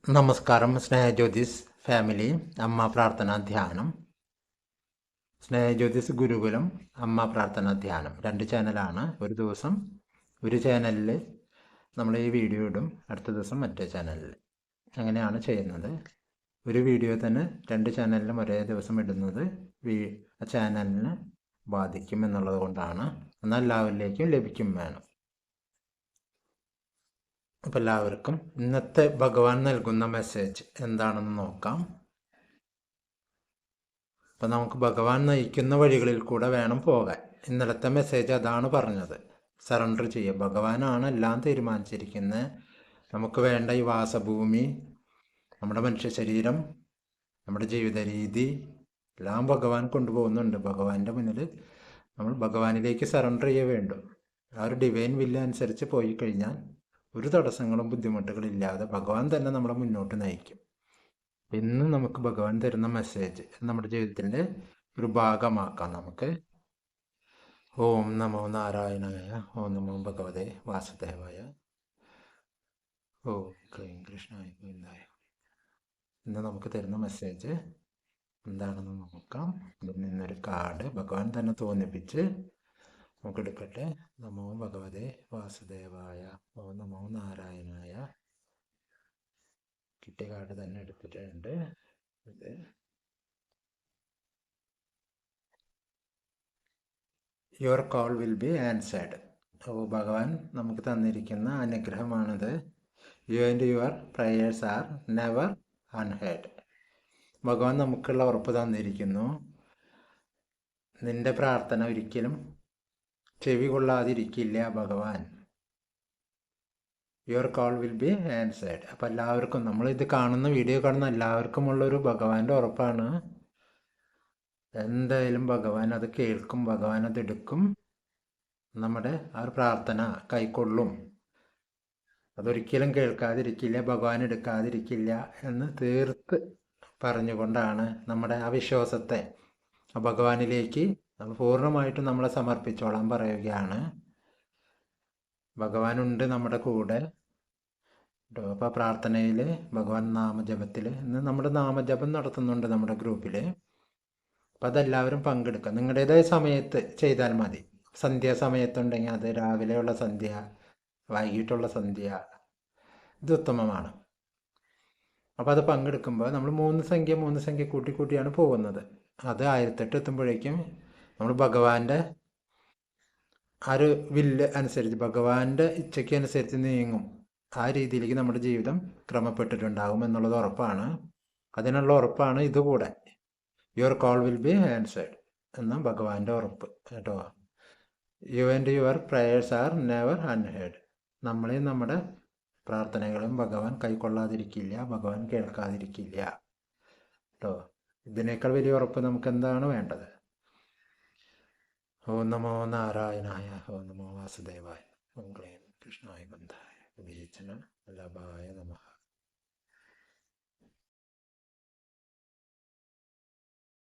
നമസ്കാരം. സ്നേഹജ്യോതിസ് ഫാമിലി അമ്മ പ്രാർത്ഥനാ ധ്യാനം, സ്നേഹജ്യോതിസ് ഗുരുകുലം അമ്മ പ്രാർത്ഥനാ ധ്യാനം, 2 ചാനലാണ്. ഒരു ദിവസം ഒരു ചാനലിൽ നമ്മൾ ഈ വീഡിയോ ഇടും, അടുത്ത ദിവസം മറ്റേ ചാനലിൽ. അങ്ങനെയാണ് ചെയ്യുന്നത്. ഒരു വീഡിയോ തന്നെ 2 ചാനലിലും ഒരേ ദിവസം ഇടുന്നത് ആ ചാനലിന് ബാധിക്കും എന്നുള്ളത് കൊണ്ടാണ്. എന്നാൽ എല്ലാവരിലേക്കും ലഭിക്കും വേണം. അപ്പം എല്ലാവർക്കും ഇന്നത്തെ ഭഗവാൻ നൽകുന്ന മെസ്സേജ് എന്താണെന്ന് നോക്കാം. അപ്പം നമുക്ക് ഭഗവാൻ നയിക്കുന്ന വഴികളിൽ കൂടെ വേണം പോകാൻ. ഇന്നലത്തെ മെസ്സേജ് അതാണ് പറഞ്ഞത്. സറണ്ടർ ചെയ്യുക. ഭഗവാനാണ് എല്ലാം തീരുമാനിച്ചിരിക്കുന്നത്. നമുക്ക് വേണ്ട ഈ വാസഭൂമി, നമ്മുടെ മനുഷ്യ ശരീരം, നമ്മുടെ ജീവിത രീതി എല്ലാം ഭഗവാൻ കൊണ്ടുപോകുന്നുണ്ട്. ഭഗവാന്റെ മുന്നിൽ നമ്മൾ ഭഗവാനിലേക്ക് സറണ്ടർ ചെയ്യേ വേണ്ടു. ആ ഒരു ഡിവൈൻ വില്ല് അനുസരിച്ച് പോയി കഴിഞ്ഞാൽ ഒരു തടസ്സങ്ങളും ബുദ്ധിമുട്ടുകളും ഇല്ലാതെ ഭഗവാൻ തന്നെ നമ്മളെ മുന്നോട്ട് നയിക്കും. ഇന്ന് നമുക്ക് ഭഗവാൻ തരുന്ന മെസ്സേജ് നമ്മുടെ ജീവിതത്തിൻ്റെ ഒരു ഭാഗമാക്കാം. നമുക്ക് ഓം നമോ നാരായണായ, ഓം നമോ ഭഗവതേ വാസുദേവായ, ഓം ക്ലീം കൃഷ്ണായ ഗോവിന്ദായ. ഇന്ന് നമുക്ക് തരുന്ന മെസ്സേജ് എന്താണെന്ന് നോക്കാം. ഇതിൽ നിന്നൊരു കാർഡ് ഭഗവാൻ തന്നെ തോന്നിപ്പിച്ച് നമുക്ക് എടുക്കട്ടെ. നമോ ഭഗവതേ വാസുദേവായ, ഓം നമോ നാരായണായ. കിട്ടിയ കാർഡ് തന്നെ എടുത്തിട്ടുണ്ട്. ഇത് your call will be answered. ഓ ഭഗവാൻ നമുക്ക് തന്നിരിക്കുന്ന അനുഗ്രഹമാണിത്. You and your prayers are never unheard. ഭഗവാൻ നമുക്കുള്ള ഉറപ്പ് തന്നിരിക്കുന്നു. നിന്റെ പ്രാർത്ഥന ഒരിക്കലും ചെവി കൊള്ളാതിരിക്കില്ല ഭഗവാൻ. Your call will be answered. അപ്പം എല്ലാവർക്കും, നമ്മളിത് കാണുന്ന വീഡിയോ കാണുന്ന എല്ലാവർക്കും ഉള്ളൊരു ഭഗവാന്റെ ഉറപ്പാണ്. എന്തായാലും ഭഗവാൻ അത് കേൾക്കും, ഭഗവാൻ അത് എടുക്കും, നമ്മുടെ ആ ഒരു പ്രാർത്ഥന കൈക്കൊള്ളും. അതൊരിക്കലും കേൾക്കാതിരിക്കില്ല, ഭഗവാൻ എടുക്കാതിരിക്കില്ല എന്ന് തീർത്ത് പറഞ്ഞുകൊണ്ടാണ് നമ്മുടെ ആ വിശ്വാസത്തെ ആ ഭഗവാനിലേക്ക് നമ്മൾ പൂർണ്ണമായിട്ടും നമ്മളെ സമർപ്പിച്ചോളാൻ പറയുകയാണ്. ഭഗവാനുണ്ട് നമ്മുടെ കൂടെ. അപ്പോൾ പ്രാർത്ഥനയിൽ ഭഗവാൻ നാമജപത്തിൽ ഇന്ന് നമ്മുടെ നാമജപം നടത്തുന്നുണ്ട് നമ്മുടെ ഗ്രൂപ്പിൽ. അപ്പം അതെല്ലാവരും പങ്കെടുക്കുക. നിങ്ങളുടേതായ സമയത്ത് ചെയ്താൽ മതി. സന്ധ്യാസമയത്തുണ്ടെങ്കിൽ അത് രാവിലെയുള്ള സന്ധ്യ, വൈകിട്ടുള്ള സന്ധ്യ, ഇത് ഉത്തമമാണ്. അപ്പോൾ അത് പങ്കെടുക്കുമ്പോൾ നമ്മൾ 3 സംഖ്യ കൂട്ടിയാണ് പോകുന്നത്. അത് 1008 എത്തുമ്പോഴേക്കും നമ്മൾ ഭഗവാന്റെ ആ ഒരു വില്ല് അനുസരിച്ച്, ഭഗവാന്റെ ഇച്ഛയ്ക്ക് അനുസരിച്ച് നീങ്ങും. ആ രീതിയിലേക്ക് നമ്മുടെ ജീവിതം ക്രമപ്പെട്ടിട്ടുണ്ടാകും എന്നുള്ളത് ഉറപ്പാണ്. അതിനുള്ള ഉറപ്പാണ് ഇതുകൂടെ. Your call will be answered എന്ന ഭഗവാന്റെ ഉറപ്പ് കേട്ടോ. U and your prayers are never unheard. നമ്മളെയും നമ്മുടെ പ്രാർത്ഥനകളും ഭഗവാൻ കൈക്കൊള്ളാതിരിക്കില്ല, ഭഗവാൻ കേൾക്കാതിരിക്കില്ല കേട്ടോ. ഇതിനേക്കാൾ വലിയ ഉറപ്പ് നമുക്ക് എന്താണ് വേണ്ടത്? ഓം നമോ നാരായണായ, ഓം നമോ വാസുദേവായ, ഓം ക്ലീം കൃഷ്ണായ ഗോവിന്ദായ, വല്ലഭായ നമഃ.